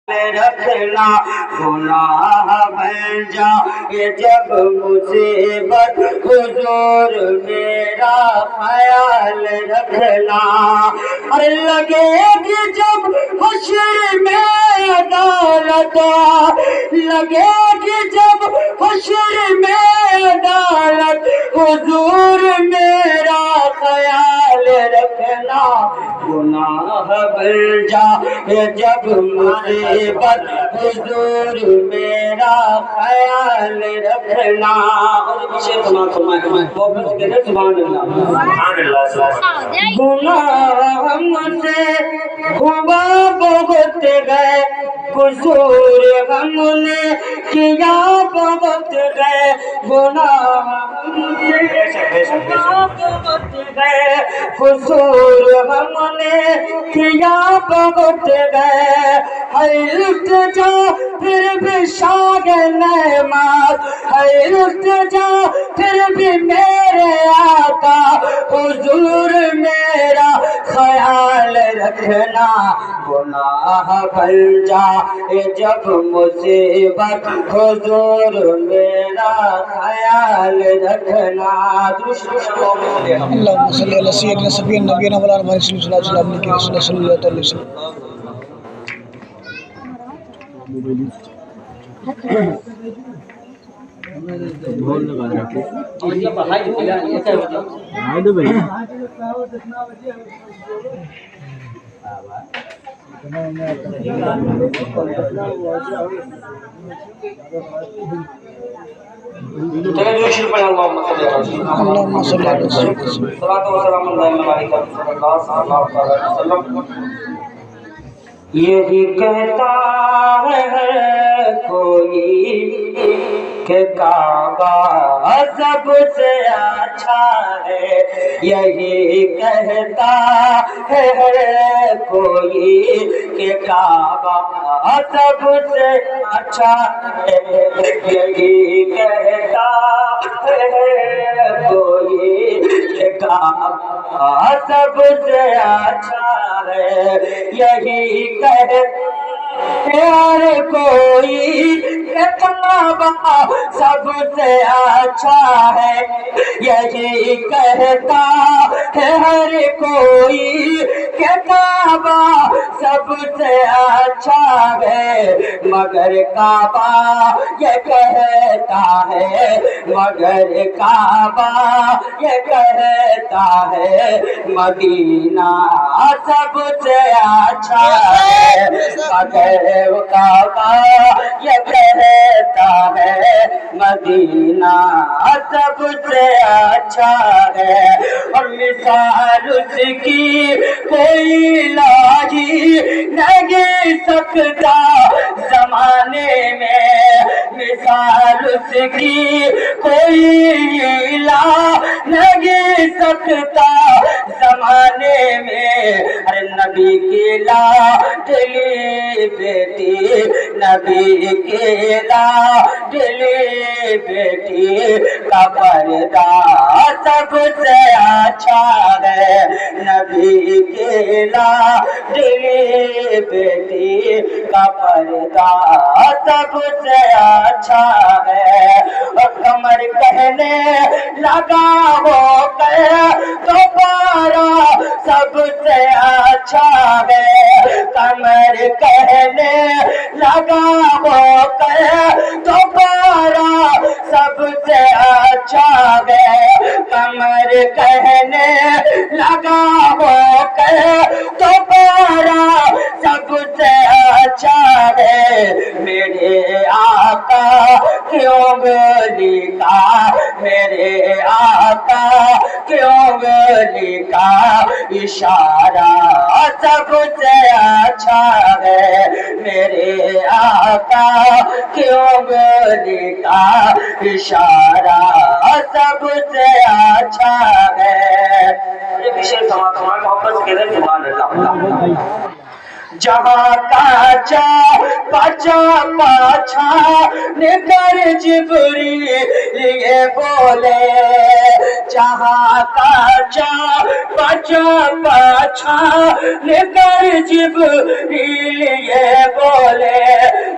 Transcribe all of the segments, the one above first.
رکھنا گناہ بن جائے جب مصیبت حضور میرا خیال رکھنا اور لگے گی جب حشر میں عدالت لگے گی جب حشر میں عدالت حضور میرا خیال رکھنا گناہ بن جائے جب مصیبت حضور میرا خیال رکھنا اور پیچھے سبحان اللہ گناہ ہم سے ہوا بہت گئے قصور ہم نے کیا بہت گئے گناہ ہم سے ہوا بہت گئے قصور ہم نے کیا بہت گئے التجا پھر بھی شاگ نعمت التجا پھر بھی میرے آقا حضور میرا خیال رکھنا گناہ بن جائے جب مصیبت حضور میرا خیال رکھنا اللہم صلی علی سیدنا سبینا نبینا مولانا محمد صلی اللہ علیہ وسلم صلی اللہ علیہ وسلم اللہم صلی علی یہی کہتا ہے کوئی کہ کعبہ سب سے اچھا ہے یہی کہتا ہے کوئی کہ کعبہ سب سے اچھا ہے یہی کہتا ہے کوئی کہ کعبہ سب سے اچھا ہے یہی کہتا ہر کوئی کہ کعبہ سب سے اچھا ہے یہی کہتا ہے ہر کوئی کہ کعبہ سب سے اچھا ہے مگر کعبہ یہ کہتا ہے مگر کعبہ یہ کہتا ہے مدینہ سب سے اچھا ہے مگر کعبہ یہ کہتا ہے مدینہ سب سے اچھا ہے اور مثال اس کی کوئی لاجی نہیں سکتا زمانے میں مثال اس کی کوئی لا نہیں سکتا زمانے میں ارے نبی کی لاڈلی بیٹی نبی کی لاڈلی بیٹی کا پردہ سب سے اچھا ہے نبی کی لاڈلی بیٹی کا پردہ سب سے اچھا ہے اور کمر کہنے لگا ہو کہ دوبارہ سب سے اچھا ہے کمر کہنے لگا ہو کہ دوبارہ سب سے اچھا ہے کمر کہنے لگا ہو کہ دوبارہ سب سے اچھا ہے میرے آقا کیوں گلی کا میرے آقا کیوں گلی کا اشارہ سب سے اچھا ہے میرے آقا کیوں گلی کا اشارہ سب سے اچھا ہے جہاں کاچا پچا پاچھا نگر جبریل یہ بولے جہاں کاچا پچا پاچھا نگر جبریل یہ بولے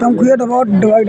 Don't create about divide.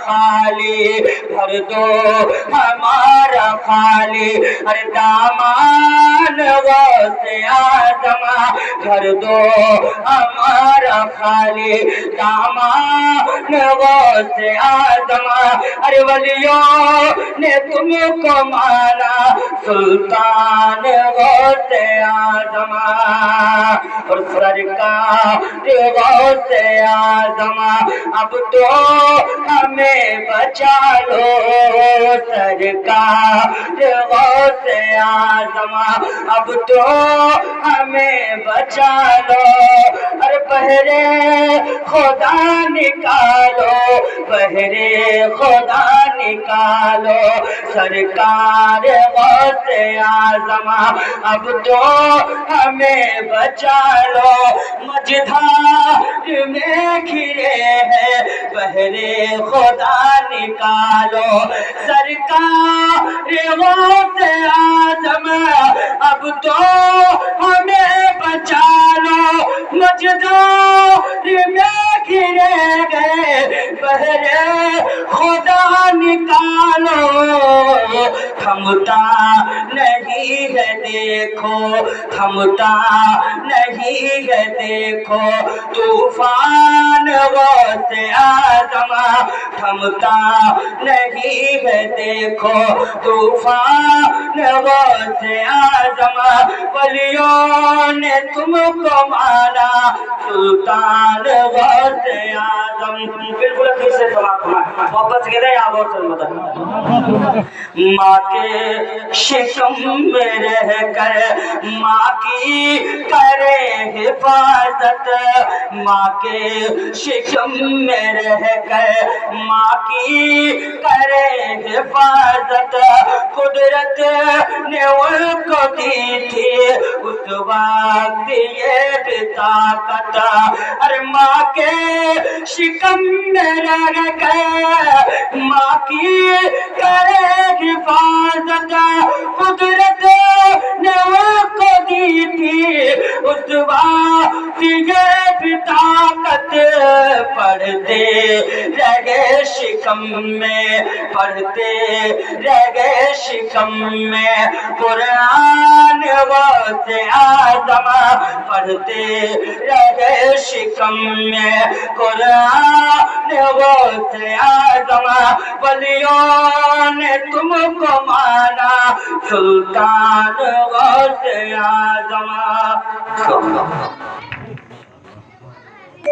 خالی بھر دو ہمارا خالی ارے دامان غوث اعظم بھر دو ہمارا خالی دامان غوث اعظم ارے ولیوں نے تم کو مانا سلطان غوث اعظم اور سرکار غوث اعظم اب تو ہمیں بچا لو سرکار غوث اعظم اب تو ہمیں بچا لو اور بہرے خدا نکالو بہرے خدا نکالو سرکار غوث اعظم اب تو ہمیں بچا لو مجدھار میں گھرے ہیں بہرے خدا نکالو سرکار غوث اعظم اب تو ہمیں بچا لو مجدھار میں گھرے گئے بہرے خدا نکالو تھمتا نہیں ہے دیکھو تھمتا نہیں ہے دیکھو طوفان غوث اعظم تھمتا نہیں ہے دیکھو طوفان غوث اعظم ولیوں نے تم کو مانا سلطان غوث اعظم بالکل پھر سے واپس گئے آپ اور ماں کے شکم میں رہ کر ماں کی کرے حفاظت ماں کے شکم میں رہ کر ماں کی کرے حفاظت قدرت نے ان کو دی تھی اس وقت یہ طاقت ارے ماں کے شکم میں رہ کر ماں کی کرے حفاظت قدرت نے ان کو دی تھی اس وقت یہ طاقت پڑھتے رہے شکم میں پڑھتے رہے شکم میں قرآن غوث اعظم پڑھتے رہے شکم میں قرآن غوث اعظم ولیوں نے تم کو مانا سلطان غوث اعظم